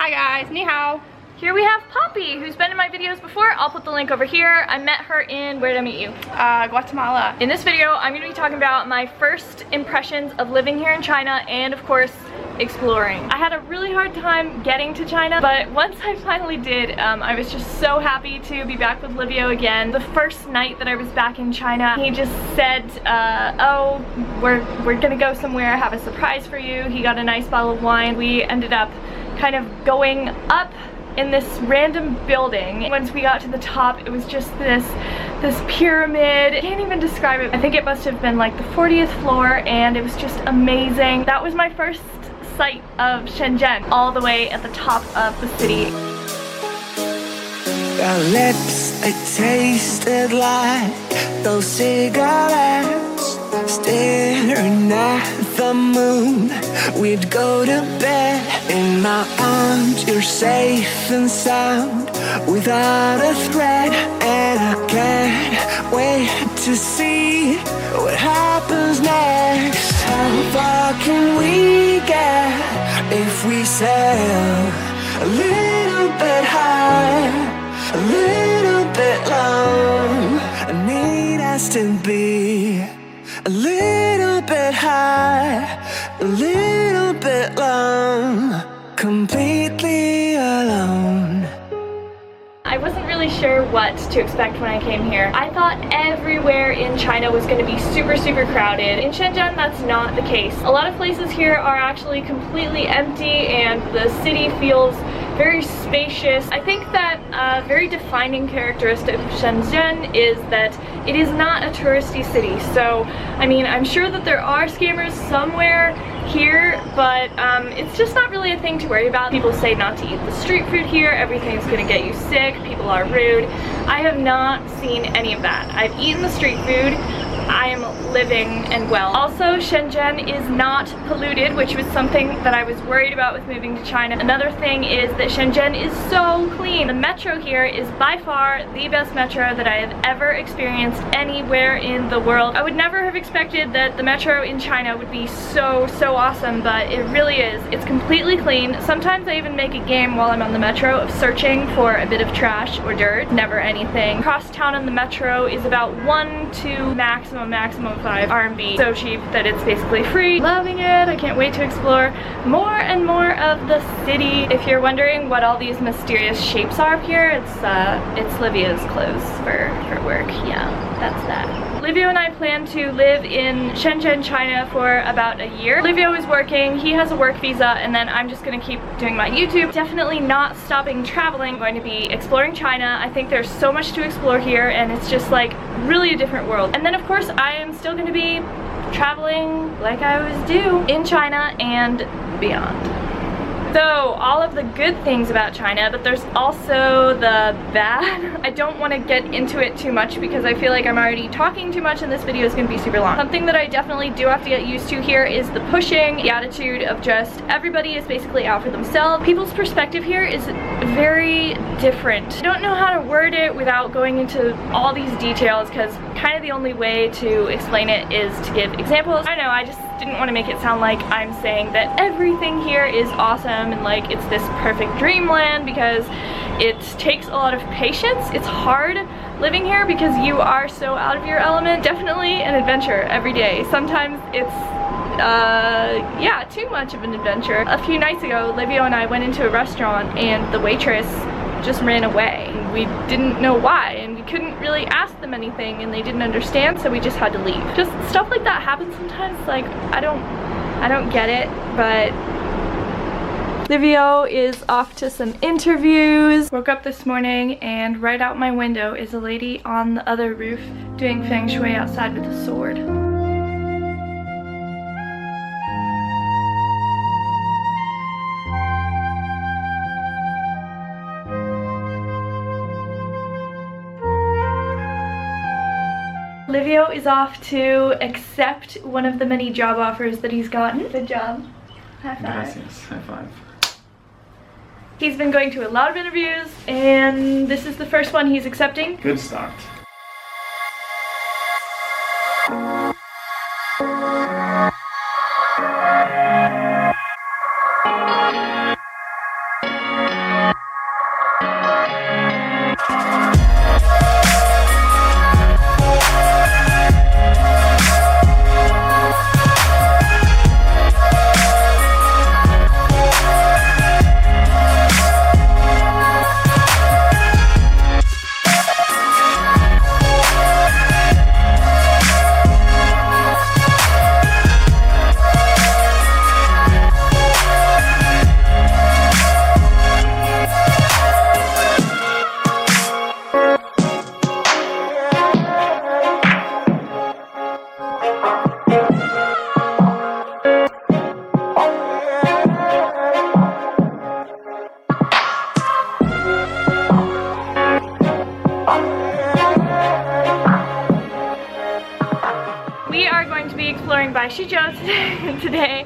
Hi guys, ni hao. Here we have Poppy, who's been in my videos before. I'll put the link over here. I met her in, where did I meet you? Guatemala. In this video, I'm gonna be talking about my first impressions of living here in China and of course, exploring. I had a really hard time getting to China, but once I finally did, I was just so happy to be back with LIVIO again. The first night that I was back in China, he just said, oh, we're gonna go somewhere, I have a surprise for you. He got a nice bottle of wine. We ended up kind of going up in this random building. Once we got to the top, it was just this pyramid. I can't even describe it. I think it must have been like the 40th floor, and it was just amazing. That was my first sight of Shenzhen, all the way at the top of the city. Your lips, they tasted like those cigarettes. Staring at the moon, we'd go to bed. In my arms, you're safe and sound, without a threat. And I can't wait to see what happens next. How far can we get if we sail a little bit high, a little bit long? I need us to be a little bit high, a little bit long, completely alone. I wasn't really sure what to expect when I came here. I thought everywhere in China was going to be super crowded. In Shenzhen, that's not the case. A lot of places here are actually completely empty and the city feels very spacious. I think that a very defining characteristic of Shenzhen is that it is not a touristy city. So, I mean, I'm sure that there are scammers somewhere here, but it's just not really a thing to worry about. People say not to eat the street food here, everything's gonna get you sick, people are rude. I have not seen any of that. I've eaten the street food, I am living and well. Also, Shenzhen is not polluted, which was something that I was worried about with moving to China. Another thing is that Shenzhen is so clean. The metro here is by far the best metro that I have ever experienced anywhere in the world. I would never have expected that the metro in China would be so awesome, but it really is. It's completely clean. Sometimes I even make a game while I'm on the metro of searching for a bit of trash or dirt. Never anything. Across town on the metro is about 1 to maximum 5 RMB. So cheap that it's basically free. Loving it. I can't wait to explore more and more of the city. If you're wondering what all these mysterious shapes are up here, it's LIVIO's clothes for work. Yeah, that's that. LIVIO and I plan to live in Shenzhen, China for about a year. LIVIO is working, he has a work visa, and then I'm just gonna keep doing my YouTube. Definitely not stopping traveling. I'm going to be exploring China. I think there's so much to explore here, and it's just like really a different world. And then of course I am still gonna be traveling like I always do in China and beyond. So, all of the good things about China, but there's also the bad. I don't want to get into it too much because I feel like I'm already talking too much and this video is going to be super long. Something that I definitely do have to get used to here is the pushing, the attitude of just everybody is basically out for themselves. People's perspective here is very different. I don't know how to word it without going into all these details because kind of the only way to explain it is to give examples. I don't know, I just didn't want to make it sound like I'm saying that everything here is awesome and like it's this perfect dreamland, because it takes a lot of patience. It's hard living here because you are so out of your element. Definitely an adventure every day. Sometimes it's yeah, too much of an adventure. A few nights ago, LIVIO and I went into a restaurant and the waitress just ran away. We didn't know why and we couldn't really ask them anything and they didn't understand, so we just had to leave. Just stuff like that happens sometimes. Like I don't get it, but LIVIO is off to some interviews. Woke up this morning and right out my window is a lady on the other roof doing feng shui outside with a sword. LIVIO is off to accept one of the many job offers that he's gotten. Good job. High five. Gracias. High five. He's been going to a lot of interviews and this is the first one he's accepting. Good start. Baishizhou today.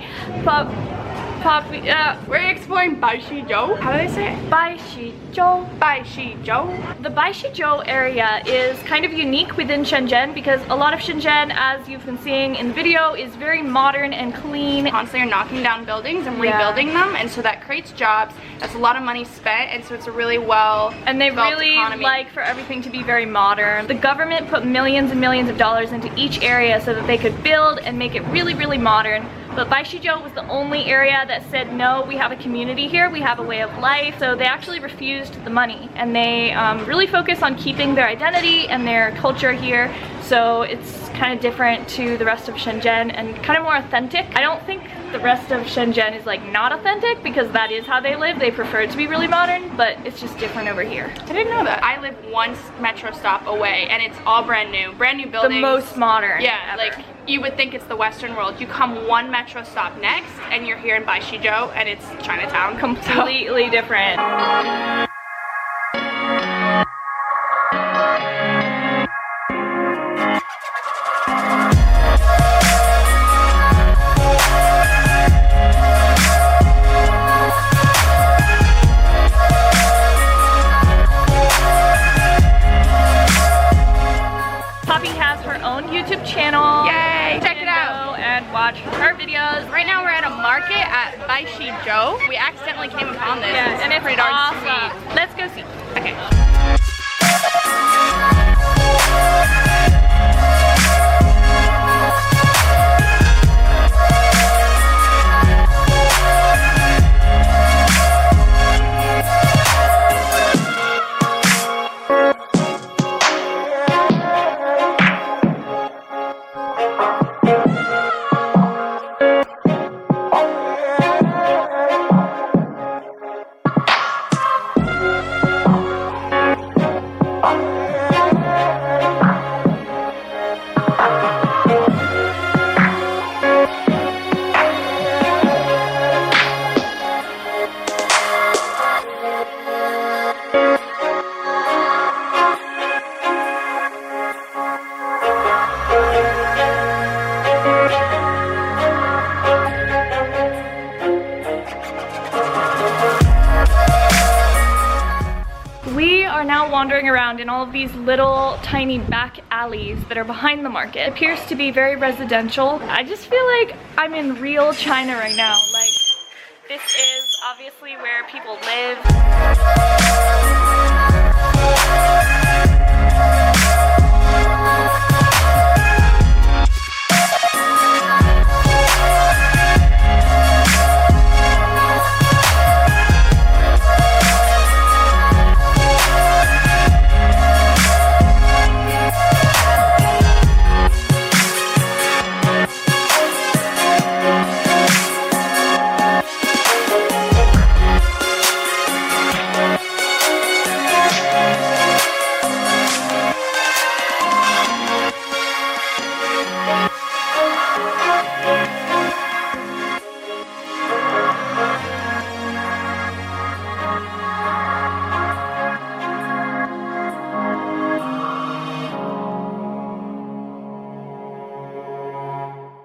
We're exploring Baishizhou. How do they say it? Baishizhou. Baishizhou. The Baishizhou area is kind of unique within Shenzhen because a lot of Shenzhen, as you've been seeing in the video, is very modern and clean. Constantly are knocking down buildings and rebuilding them, and so that creates jobs. That's a lot of money spent, and so it's a really and they really economy. like for everything to be very modern. The government put millions and millions of dollars into each area so that they could build and make it really, really modern. But Baishizhou was the only area that said, no, we have a community here, we have a way of life. So they actually refused the money, and they really focus on keeping their identity and their culture here. So it's kind of different to the rest of Shenzhen and kind of more authentic. I don't think the rest of Shenzhen is like not authentic because that is how they live. They prefer it to be really modern, but it's just different over here. I didn't know that. I live one metro stop away and it's all brand new buildings. The most modern. Yeah, ever. like you would think it's the Western world. You come one metro stop next and you're here in Baishizhou and it's Chinatown. Completely different. YouTube channel. Yay! Check it out and watch her videos. Right now we're at a market at Baishizhou. We accidentally came upon this. Yeah, and it's pretty darn awesome. sweet. Let's go see. Okay. Wandering around in all of these little tiny back alleys that are behind the market. It appears to be very residential. I just feel like I'm in real China right now. Like, this is obviously where people live.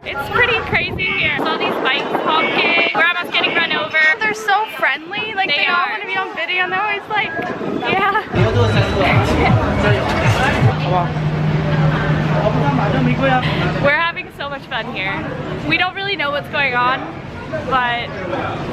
It's pretty crazy here. All these bikes honking. We're almost getting run over. They're so friendly. Like they all want to be on video and they're always like, yeah. We're having so much fun here. We don't really know what's going on, but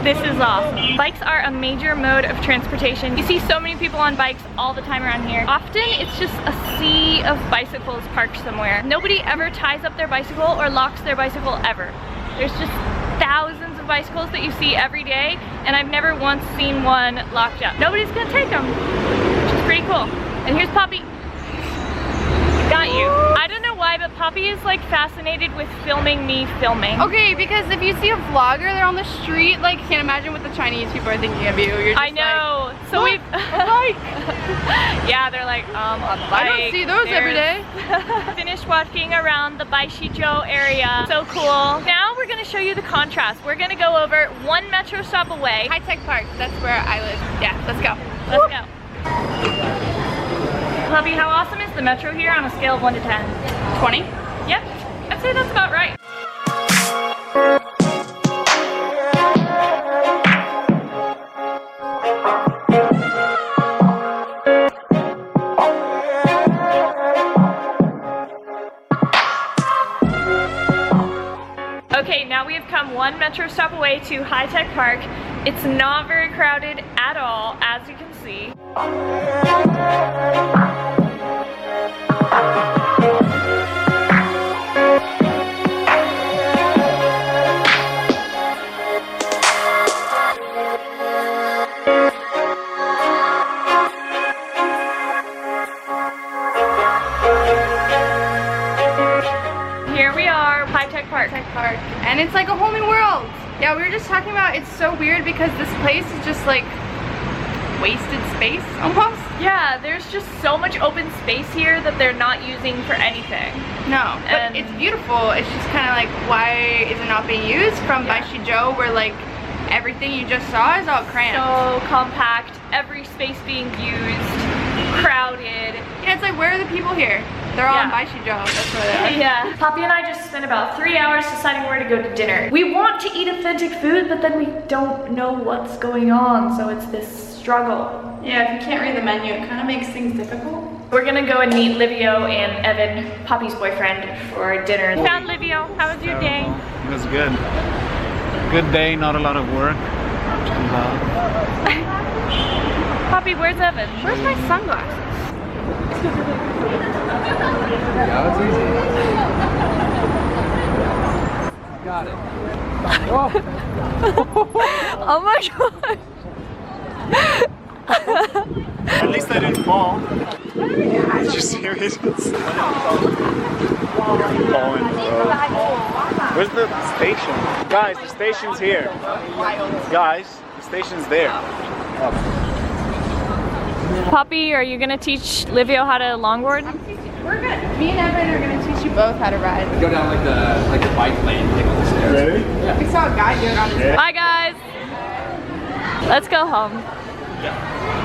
this is awesome. Bikes are a major mode of transportation. You see so many people on bikes all the time around here. Often it's just a sea of bicycles parked somewhere. Nobody ever ties up their bicycle or locks their bicycle ever. There's just thousands of bicycles that you see every day, and I've never once seen one locked up. Nobody's gonna take them, which is pretty cool. And here's Poppy. Got you. I don't know why, but Poppy is like fascinated with filming me filming. Okay, because if you see a vlogger, they're on the street, like, can't imagine what the Chinese people are thinking of you. You're just I know. Like, so we've a bike. Yeah, they're like, on the bike. I don't see those every day. Finished walking around the Baishizhou area. So cool. Now we're gonna show you the contrast. We're gonna go over one metro stop away. High Tech Park, that's where I live. Yeah, let's go. Let's go. Puppy, how awesome is the metro here on a scale of 1 to 10? 20? Yep, I'd say that's about right. Okay, now we have come one metro stop away to High Tech Park. It's not very crowded at all, as you can see. Here we are, High Tech Park. And it's like a whole new world. Yeah, we were just talking about it's so weird because this place is just like wasted space almost. Yeah, there's just so much open space here that they're not using for anything. No, but it's beautiful. It's just kind of like, why is it not being used? From Baishizhou, where like everything you just saw is all cramped. So compact, every space being used, crowded. Yeah, it's like, where are the people here? They're all in Baishizhou, that's where they are. Yeah. Poppy and I just spent about 3 hours deciding where to go to dinner. We want to eat authentic food, but then we don't know what's going on, so it's this struggle. Yeah, if you can't read the menu, it kind of makes things difficult. We're gonna go and meet Livio and Evan, Poppy's boyfriend, for dinner. Found Livio. How was your day? It was good. Good day, not a lot of work. Poppy, where's Evan? Where's my sunglasses? Yeah, it's easy. Got it. Oh, Oh my god. at least I didn't fall. Did you serious? Where's the station? Guys, the station's here. Guys, the station's there. Poppy, are you gonna teach Livio how to longboard? We're good. Me and Evan are gonna teach you both how to ride. Go down like the bike lane, take all the stairs. Ready? Yeah. We saw a guy do it on his Bye guys. Let's go home. Yeah.